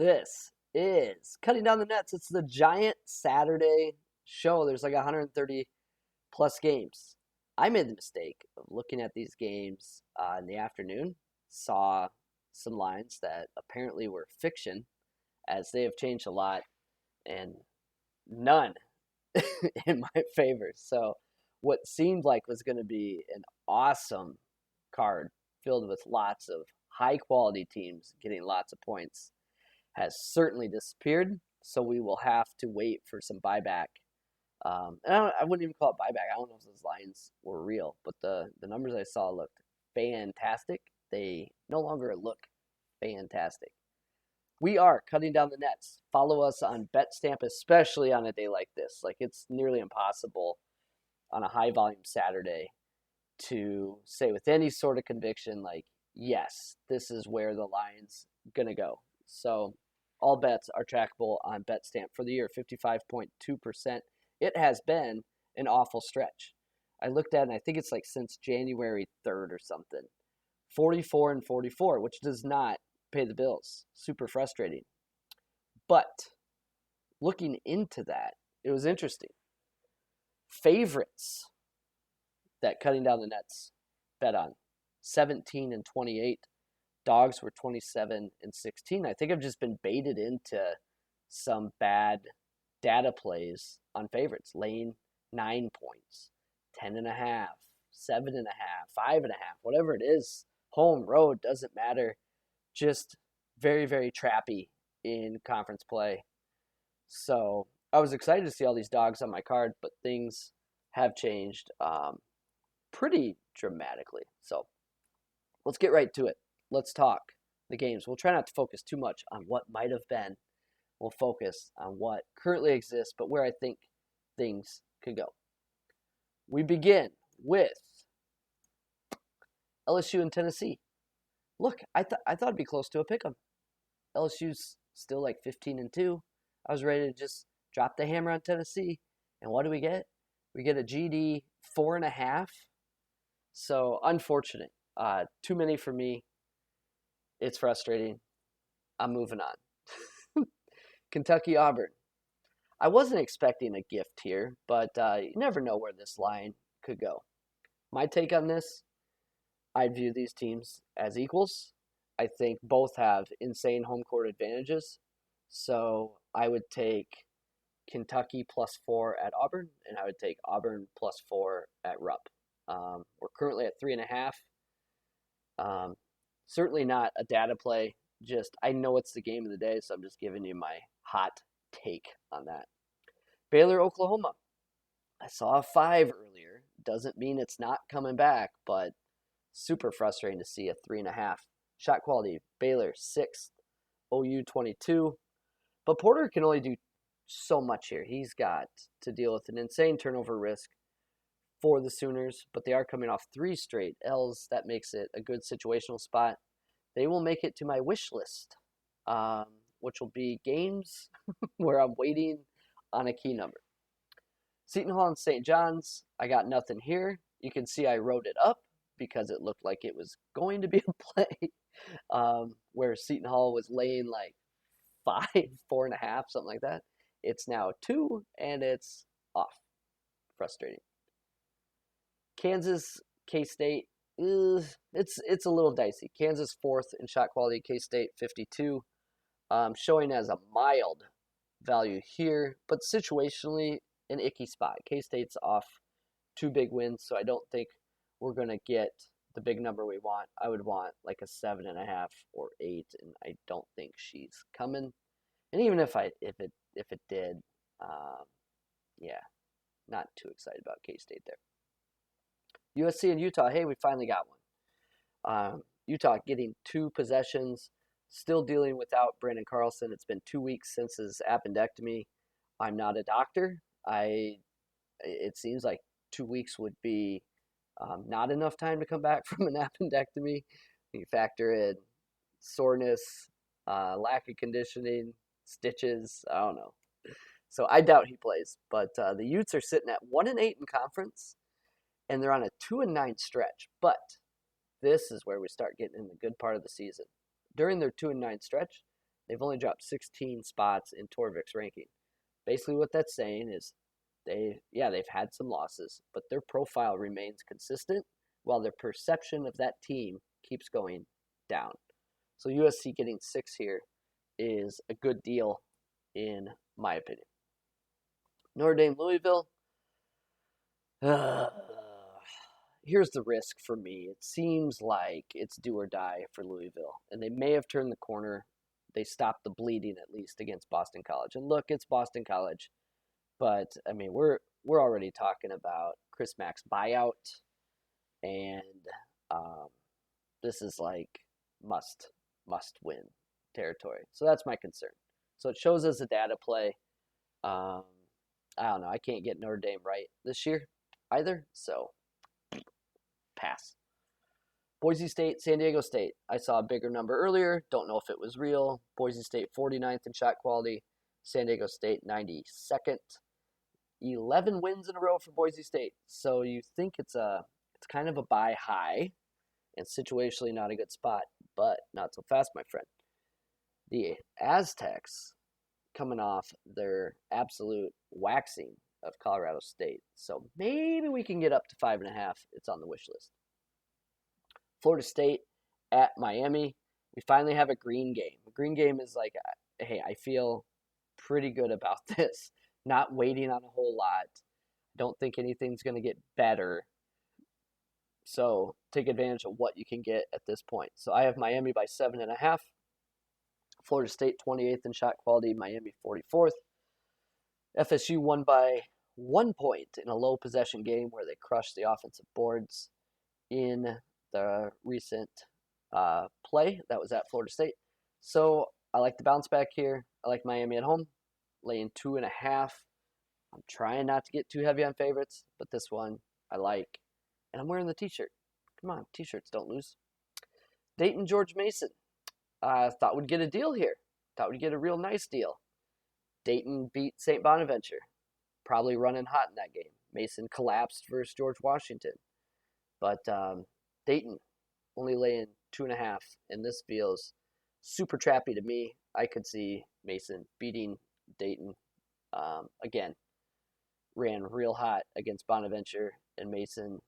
This is Cutting Down the Nets. It's the giant Saturday show. There's like 130 plus games. I made the mistake of looking at these games in the afternoon, saw some lines that apparently were fiction, as they have changed a lot, and none in my favor. So, what seemed like was going to be an awesome card filled with lots of high quality teams getting lots of points has certainly disappeared. So we will have to wait for some buyback. And I wouldn't even call it buyback. I don't know if those lines were real, but the numbers I saw looked fantastic. They no longer look fantastic. We are cutting down the nets. Follow us on BetStamp, especially on a day like this. Like, it's nearly impossible on a high volume Saturday to say with any sort of conviction, like, yes, this is where the line's going to go. So all bets are trackable on BetStamp for the year, 55.2%. It has been an awful stretch. I looked at it, and I think it's like since January 3rd or something. 44 and 44, which does not pay the bills. Super frustrating. But looking into that, it was interesting. Favorites that Cutting Down the Nets bet on, 17 and 28. Dogs were 27 and 16. I think I've just been baited into some bad data plays on favorites. Lane, 9 points, 10.5, 7.5, 5.5, whatever it is. Home, road, doesn't matter. Just very, very trappy in conference play. So I was excited to see all these dogs on my card, but things have changed pretty dramatically. So let's get right to it. Let's talk the games. We'll try not to focus too much on what might have been. We'll focus on what currently exists, but where I think things could go. We begin with LSU and Tennessee. Look, I thought it'd be close to a pick 'em. LSU's still like 15 and 2. I was ready to just drop the hammer on Tennessee. And what do we get? We get a GD 4.5. So unfortunate. Too many for me. It's frustrating. I'm moving on. Kentucky, Auburn. I wasn't expecting a gift here, but you never know where this line could go. My take on this, I view these teams as equals. I think both have insane home court advantages. So I would take Kentucky +4 at Auburn, and I would take Auburn +4 at Rupp. We're currently at 3.5. Certainly not a data play. Just, I know it's the game of the day, so I'm just giving you my hot take on that. Baylor, Oklahoma. I saw a 5 earlier. Doesn't mean it's not coming back, but super frustrating to see a 3.5. Shot quality, Baylor 6th, OU 22. But Porter can only do so much here. He's got to deal with an insane turnover risk for the Sooners, but they are coming off 3 straight L's. That makes it a good situational spot. They will make it to my wish list, which will be games where I'm waiting on a key number. Seton Hall and St. John's, I got nothing here. You can see I wrote it up because it looked like it was going to be a play, where Seton Hall was laying like 5, 4.5, something like that. It's now 2, and it's off. Frustrating. Kansas, K-State, it's a little dicey. Kansas 4th in shot quality, K-State 52, showing as a mild value here, but situationally an icky spot. K-State's off 2 big wins, so I don't think we're going to get the big number we want. I would want like a 7.5 or 8, and I don't think she's coming. And even if it did, yeah, not too excited about K-State there. USC and Utah, hey, we finally got one. Utah getting 2 possessions, still dealing without Brandon Carlson. It's been 2 weeks since his appendectomy. I'm not a doctor. It seems like 2 weeks would be not enough time to come back from an appendectomy. You factor in soreness, lack of conditioning, stitches, I don't know. So I doubt he plays. But the Utes are sitting at 1-8 in conference, and they're on a 2-9 stretch. But this is where we start getting in the good part of the season. During their 2-9 stretch, They've only dropped 16 spots in Torvik's ranking. Basically, what that's saying is they've had some losses, but their profile remains consistent while their perception of that team keeps going down. So USC getting 6 here is a good deal in my opinion. Notre Dame, Louisville. Here's the risk for me. It seems like it's do or die for Louisville, and they may have turned the corner. They stopped the bleeding at least against Boston College. And look, it's Boston College, but I mean we're already talking about Chris Mack's buyout, and this is like must win territory. So that's my concern. So it shows as a data play. I don't know. I can't get Notre Dame right this year either. So pass. Boise State, San Diego State. I saw a bigger number earlier. Don't know if it was real. Boise State 49th in shot quality. San Diego State 92nd. 11 wins in a row for Boise State. So you think it's kind of a buy high and situationally not a good spot, but not so fast, my friend. The Aztecs coming off their absolute waxing of Colorado State. So maybe we can get up to 5.5. It's on the wish list. Florida State at Miami. We finally have a green game. A green game is like, hey, I feel pretty good about this. Not waiting on a whole lot. Don't think anything's going to get better. So take advantage of what you can get at this point. So I have Miami by 7.5. Florida State 28th in shot quality. Miami 44th. FSU won by 1 point in a low possession game where they crushed the offensive boards in the recent play that was at Florida State. So I like the bounce back here. I like Miami at home, laying 2.5. I'm trying not to get too heavy on favorites, but this one I like. And I'm wearing the t-shirt. Come on, t-shirts don't lose. Dayton, George Mason. Thought we'd get a deal here. Thought we'd get a real nice deal. Dayton beat St. Bonaventure. Probably running hot in that game. Mason collapsed versus George Washington. But Dayton only laying 2.5, and this feels super trappy to me. I could see Mason beating Dayton. Again, ran real hot against Bonaventure, and Mason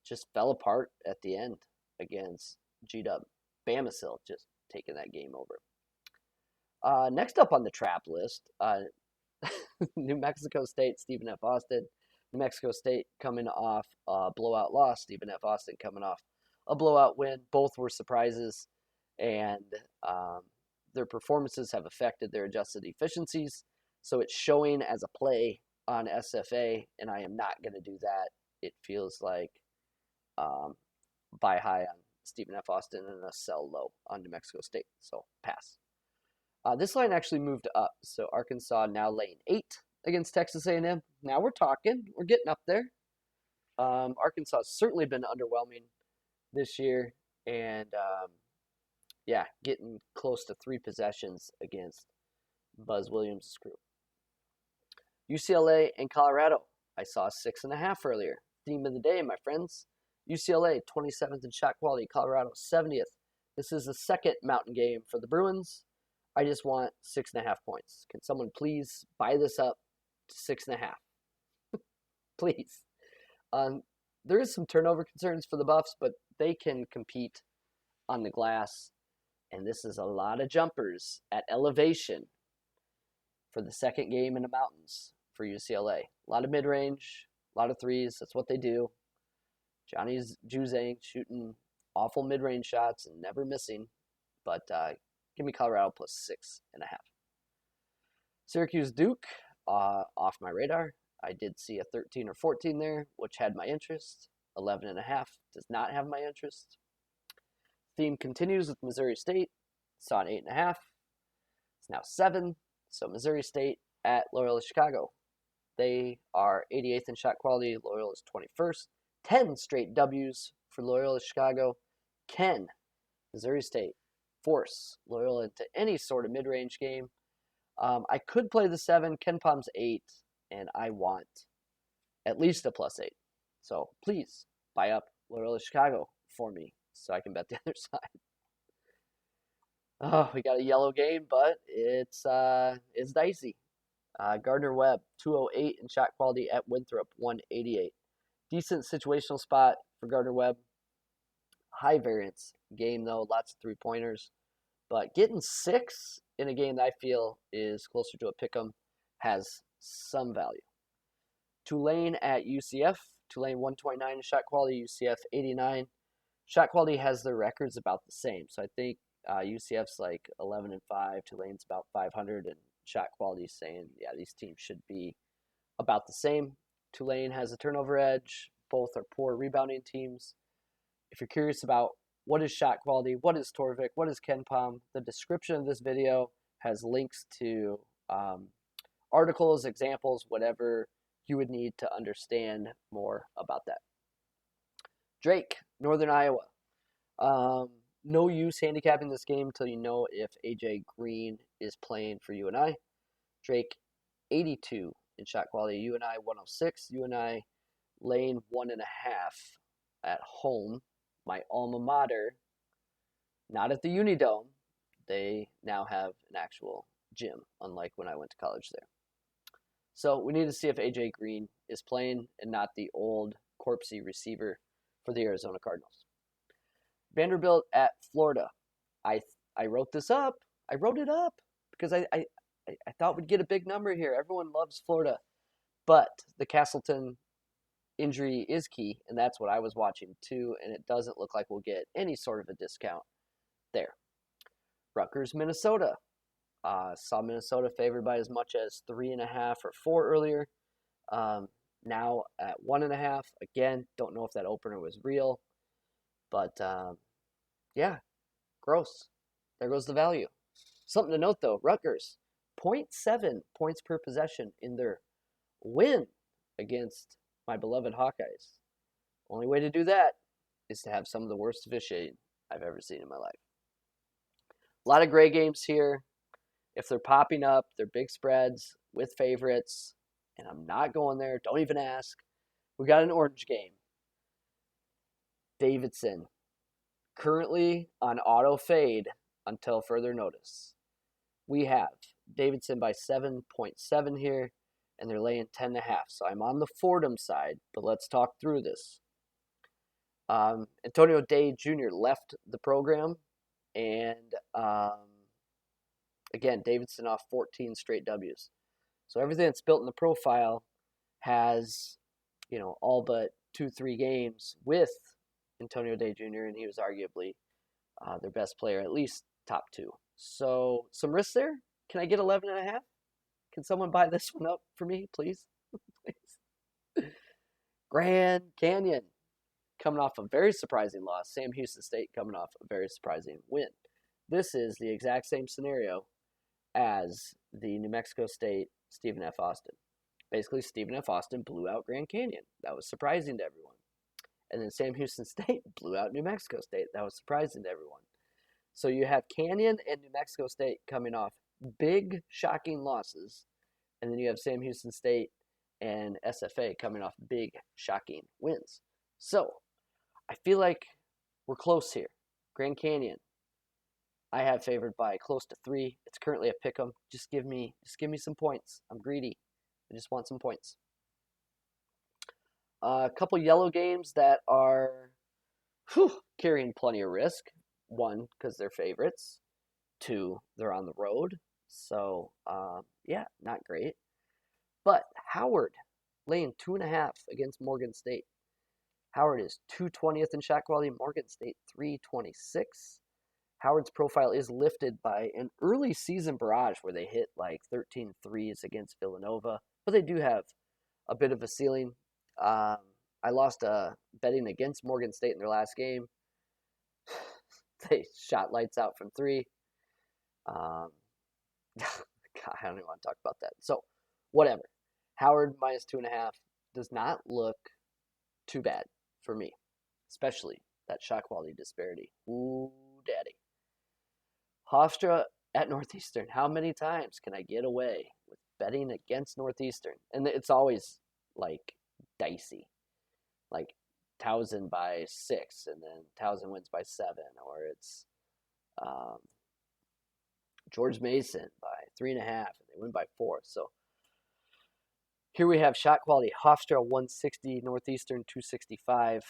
just fell apart at the end against G-Dub. Bamasil just taking that game over. Next up on the trap list, New Mexico State, Stephen F. Austin. New Mexico State coming off a blowout loss. Stephen F. Austin coming off a blowout win. Both were surprises, and their performances have affected their adjusted efficiencies. So it's showing as a play on SFA, and I am not going to do that. It feels like buy high on Stephen F. Austin and a sell low on New Mexico State. So pass. This line actually moved up. So Arkansas now laying 8 against Texas A&M. Now we're talking. We're getting up there. Arkansas has certainly been underwhelming this year. And, getting close to 3 possessions against Buzz Williams' crew. UCLA and Colorado. I saw 6.5 earlier. Theme of the day, my friends. UCLA, 27th in shot quality. Colorado, 70th. This is the second mountain game for the Bruins. I just want 6.5 points. Can someone please buy this up to 6.5? Please. There is some turnover concerns for the Buffs, but they can compete on the glass. And this is a lot of jumpers at elevation for the second game in the mountains for UCLA. A lot of mid-range, a lot of threes. That's what they do. Johnny's Juzang shooting awful mid-range shots and never missing. But give me Colorado plus 6.5. Syracuse Duke, off my radar. I did see a 13 or 14 there, which had my interest. 11.5 does not have my interest. Theme continues with Missouri State. Saw an 8.5. It's now 7. So Missouri State at Loyola Chicago. They are 88th in shot quality. Loyola is 21st. 10 straight W's for Loyola Chicago. Can Missouri State force Loyola into any sort of mid-range game? I could play the 7. KenPom's 8. And I want at least a plus 8. So please buy up Loyola Chicago for me so I can bet the other side. Oh, we got a yellow game, but it's dicey. Gardner Webb, 208 in shot quality at Winthrop, 188. Decent situational spot for Gardner Webb. High variance game though, lots of 3-pointers. But getting 6 in a game that I feel is closer to a pick'em has some value. Tulane at UCF. Tulane 129 in shot quality, UCF 89. Shot quality has their records about the same. So I think UCF's like 11-5, Tulane's about 500, and shot quality is saying, yeah, these teams should be about the same. Tulane has a turnover edge. Both are poor rebounding teams. If you're curious about what is shot quality, what is Torvik, what is KenPom, the description of this video has links to articles, examples, whatever you would need to understand more about that. Drake, Northern Iowa. No use handicapping this game until you know if AJ Green is playing for UNI. Drake, 82 in shot quality. UNI, 106. UNI laying 1.5 at home. My alma mater, not at the Unidome. They now have an actual gym, unlike when I went to college there. So we need to see if AJ Green is playing and not the old corpsey receiver for the Arizona Cardinals. Vanderbilt at Florida. I wrote this up. I wrote it up because I thought we'd get a big number here. Everyone loves Florida. But the Castleton injury is key, and that's what I was watching too, and it doesn't look like we'll get any sort of a discount there. Rutgers, Minnesota. Saw Minnesota favored by as much as 3.5 or 4 earlier. Now at 1.5. Again, don't know if that opener was real, but yeah, gross. There goes the value. Something to note though, Rutgers, 0.7 points per possession in their win against my beloved Hawkeyes. Only way to do that is to have some of the worst officiating I've ever seen in my life. A lot of gray games here. If they're popping up, they're big spreads with favorites, and I'm not going there. Don't even ask. We got an orange game. Davidson, currently on auto fade until further notice. We have Davidson by 7.7 here, and they're laying 10.5. So I'm on the Fordham side, but let's talk through this. Antonio Day Jr. left the program, and again, Davidson off 14 straight W's. So everything that's built in the profile has, all but 2-3 games with Antonio Day Jr., and he was arguably their best player, at least top 2. So some risks there. Can I get 11.5? Can someone buy this one up for me, please? Please. Grand Canyon coming off a very surprising loss. Sam Houston State coming off a very surprising win. This is the exact same scenario as the New Mexico State Stephen F. Austin. Basically, Stephen F. Austin blew out Grand Canyon. That was surprising to everyone. And then Sam Houston State blew out New Mexico State. That was surprising to everyone. So you have Canyon and New Mexico State coming off big, shocking losses. And then you have Sam Houston State and SFA coming off big, shocking wins. So I feel like we're close here. Grand Canyon, I have favored by close to 3. It's currently a pick'em. Just give me some points. I'm greedy. I just want some points. A couple yellow games that are carrying plenty of risk. 1, because they're favorites. 2, they're on the road. So, yeah, not great. But Howard laying 2.5 against Morgan State. Howard is 220th in shot quality. Morgan State 326. Howard's profile is lifted by an early season barrage where they hit like 13 threes against Villanova. But they do have a bit of a ceiling. I lost betting against Morgan State in their last game. They shot lights out from 3. God, I don't even want to talk about that. So, whatever. Howard minus 2.5 does not look too bad for me, especially that shot quality disparity. Ooh, daddy. Hofstra at Northeastern. How many times can I get away with betting against Northeastern? And it's always like dicey, like Towson by 6, and then Towson wins by 7, or it's George Mason by 3.5, and they win by 4. So here we have shot quality. Hofstra 160, Northeastern 265.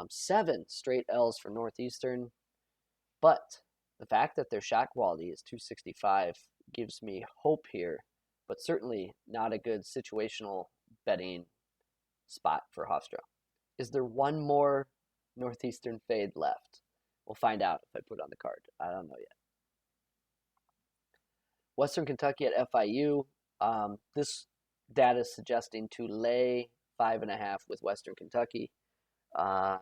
7 straight L's for Northeastern. But the fact that their shot quality is 265 gives me hope here, but certainly not a good situational betting spot for Hofstra. Is there one more Northeastern fade left? We'll find out if I put it on the card. I don't know yet. Western Kentucky at FIU. This data is suggesting to lay 5.5 with Western Kentucky. Yeah,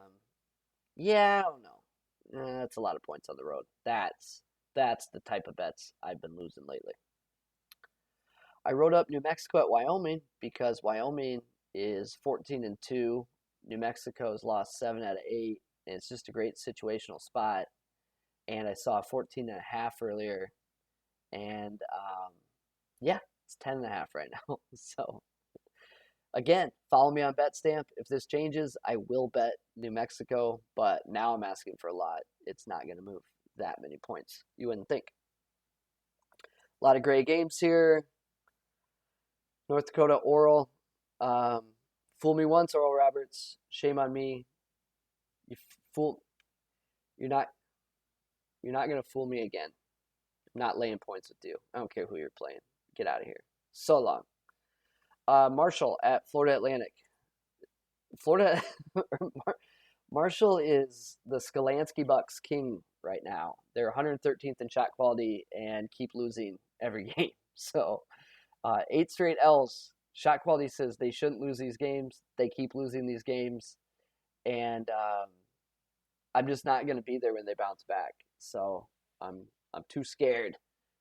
I don't know. That's a lot of points on the road. That's the type of bets I've been losing lately. I wrote up New Mexico at Wyoming because Wyoming is 14-2. New Mexico's lost 7 out of 8, and it's just a great situational spot. And I saw 14.5 earlier, and yeah, it's 10.5 right now. So again, follow me on BetStamp. If this changes, I will bet New Mexico, but now I'm asking for a lot. It's not going to move that many points. You wouldn't think. A lot of great games here. North Dakota Oral. Fool me once, Oral Roberts. Shame on me. You're not going to fool me again. I'm not laying points with you. I don't care who you're playing. Get out of here. So long. Marshall at Florida Atlantic. Florida Marshall is the Skolansky Bucks king right now. They're 113th in shot quality and keep losing every game. So 8 straight L's. Shot quality says they shouldn't lose these games. They keep losing these games. And I'm just not going to be there when they bounce back. So I'm too scared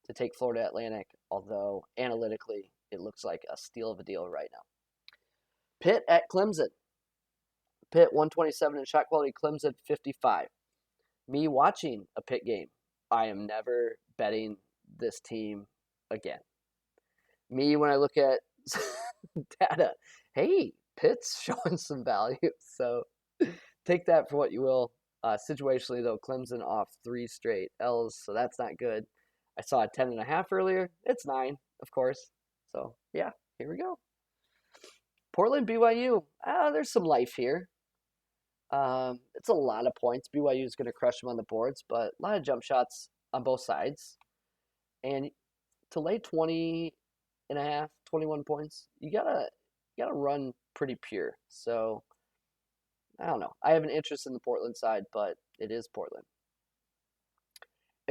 to take Florida Atlantic, although analytically it looks like a steal of a deal right now. Pitt at Clemson. Pitt 127 in shot quality, Clemson 55. Me watching a Pitt game, I am never betting this team again. Me, when I look at data, hey, Pitt's showing some value. So take that for what you will. Situationally, though, Clemson off 3 straight L's, so that's not good. I saw a 10.5 earlier. It's 9, of course. So, yeah, here we go. Portland, BYU. There's some life here. It's a lot of points. BYU is going to crush them on the boards, but a lot of jump shots on both sides. And to lay 20.5, 21 points, you gotta run pretty pure. So I don't know. I have an interest in the Portland side, but it is Portland.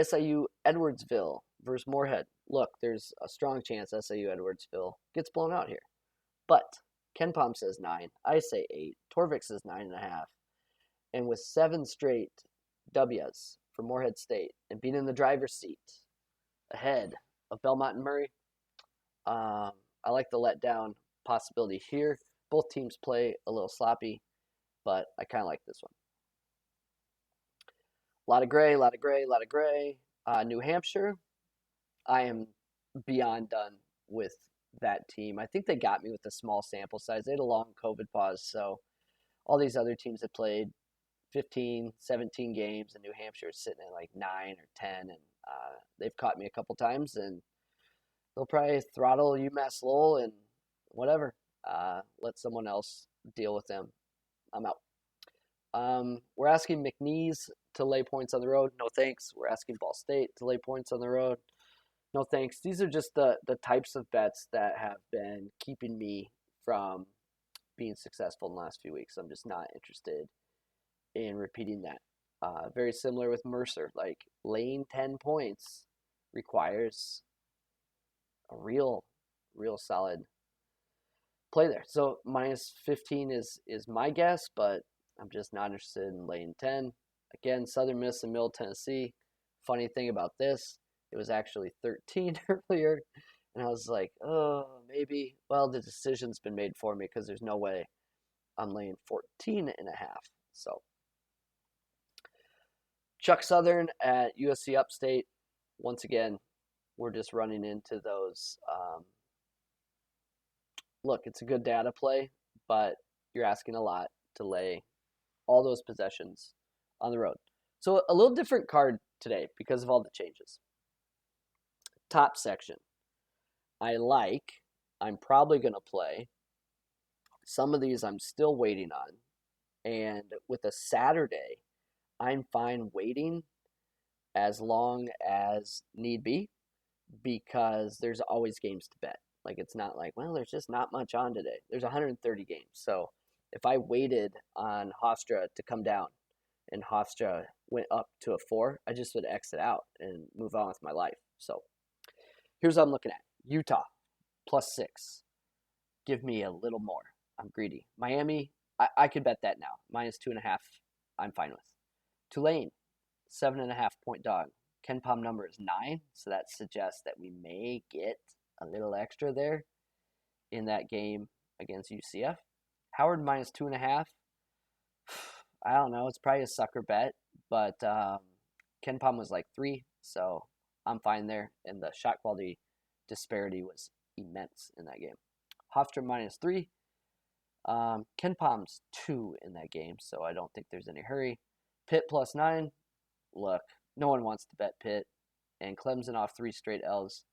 SIU Edwardsville versus Moorhead. Look, there's a strong chance SIU Edwardsville gets blown out here. But KenPom says 9. I say 8. Torvik says 9.5. And with 7 straight W's for Moorhead State and being in the driver's seat ahead of Belmont and Murray, I like the letdown possibility here. Both teams play a little sloppy, but I kind of like this one. A lot of gray. New Hampshire, I am beyond done with that team. I think they got me with a small sample size. They had a long COVID pause, so all these other teams have played 15, 17 games, and New Hampshire is sitting at like 9 or 10, and they've caught me a couple times, and they'll probably throttle UMass Lowell and whatever. Let someone else deal with them. I'm out. We're asking McNeese to lay points on the road. No thanks. We're asking Ball State to lay points on the road. No thanks. These are just the types of bets that have been keeping me from being successful in the last few weeks. I'm just not interested in repeating that. Very similar with Mercer. Like laying 10 points requires a real solid play there. So minus 15 is my guess, but I'm just not interested in laying 10. Again, Southern Miss and Middle Tennessee. Funny thing about this, it was actually 13 earlier, and I was like, oh, maybe. Well, the decision's been made for me because there's no way I'm laying 14.5. So Chuck Southern at USC Upstate. Once again, we're just running into those. Look, it's a good data play, but you're asking a lot to lay all those possessions on the road. So a little different card today because of all the changes. top section. I'm probably going to play. Some of these I'm still waiting on. And with a Saturday, I'm fine waiting as long as need be because there's always games to bet. Like it's not like, well, there's just not much on today. There's 130 games. So if I waited on Hofstra to come down and Hofstra went up to a 4, I just would exit out and move on with my life. So here's what I'm looking at. Utah, +6. Give me a little more. I'm greedy. Miami, I could bet that now. -2.5, I'm fine with. Tulane, 7.5 point dog. KenPom number is 9, so that suggests that we may get a little extra there in that game against UCF. Howard -2.5. I don't know. It's probably a sucker bet, but KenPom was like 3, so I'm fine there. And the shot quality disparity was immense in that game. Hofstra -3. KenPom's 2 in that game, so I don't think there's any hurry. Pitt +9. Look, no one wants to bet Pitt. And Clemson off 3 straight L's.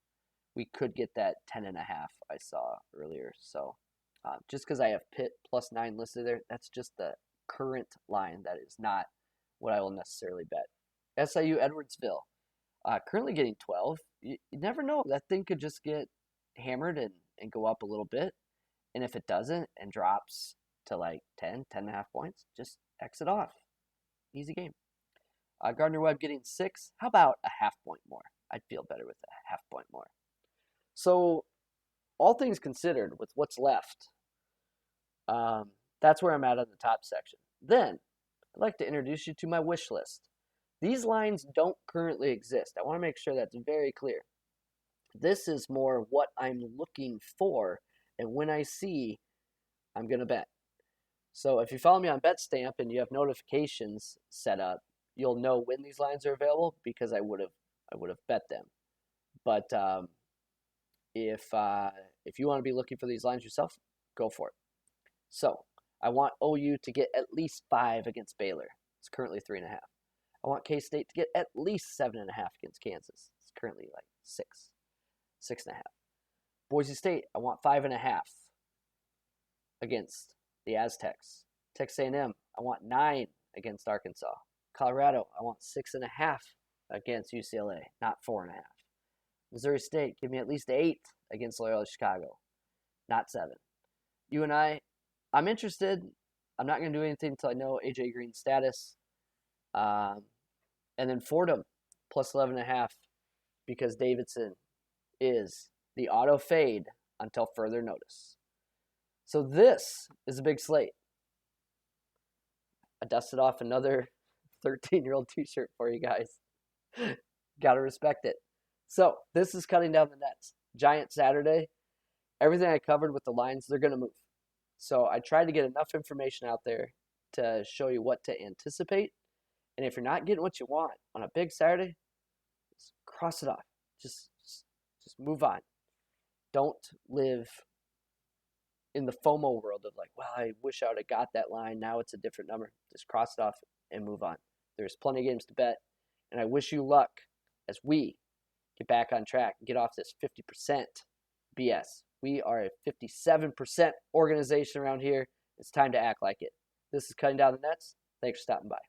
We could get that 10.5 I saw earlier. So just because I have Pitt +9 listed there, that's just the current line. That is not what I will necessarily bet. SIU Edwardsville, currently getting 12. You never know. That thing could just get hammered and go up a little bit. And if it doesn't and drops to like 10.5 points, just exit off. Easy game. Gardner Webb getting 6. How about a half point more? I'd feel better with a half point more. So all things considered, with what's left, that's where I'm at on the top section. Then I'd like to introduce you to my wish list. These lines don't currently exist. I want to make sure that's very clear. This is more what I'm looking for, and when I see, I'm going to bet. So if you follow me on BetStamp and you have notifications set up, you'll know when these lines are available because I would have bet them. But if you want to be looking for these lines yourself, go for it. So I want OU to get at least 5 against Baylor. It's currently 3.5. I want K-State to get at least 7.5 against Kansas. It's currently like 6.5. Boise State, I want 5.5 against the Aztecs. Texas A&M, I want 9 against Arkansas. Colorado, I want 6.5 against UCLA, not 4.5. Missouri State, give me at least 8 against Loyola Chicago, not 7. UNI, I'm interested. I'm not going to do anything until I know AJ Green's status. And then Fordham, +11.5, because Davidson is the auto fade until further notice. So this is a big slate. I dusted off another 13-year-old t-shirt for you guys. Gotta respect it. So this is cutting down the nets. Giant Saturday. Everything I covered with the lines, they're going to move. So I tried to get enough information out there to show you what to anticipate. And if you're not getting what you want on a big Saturday, just cross it off. Just move on. Don't live in the FOMO world of like, well, I wish I would have got that line. Now it's a different number. Just cross it off and move on. There's plenty of games to bet. And I wish you luck as we get back on track and get off this 50% BS. We are a 57% organization around here. It's time to act like it. This is Cutting Down the Nets. Thanks for stopping by.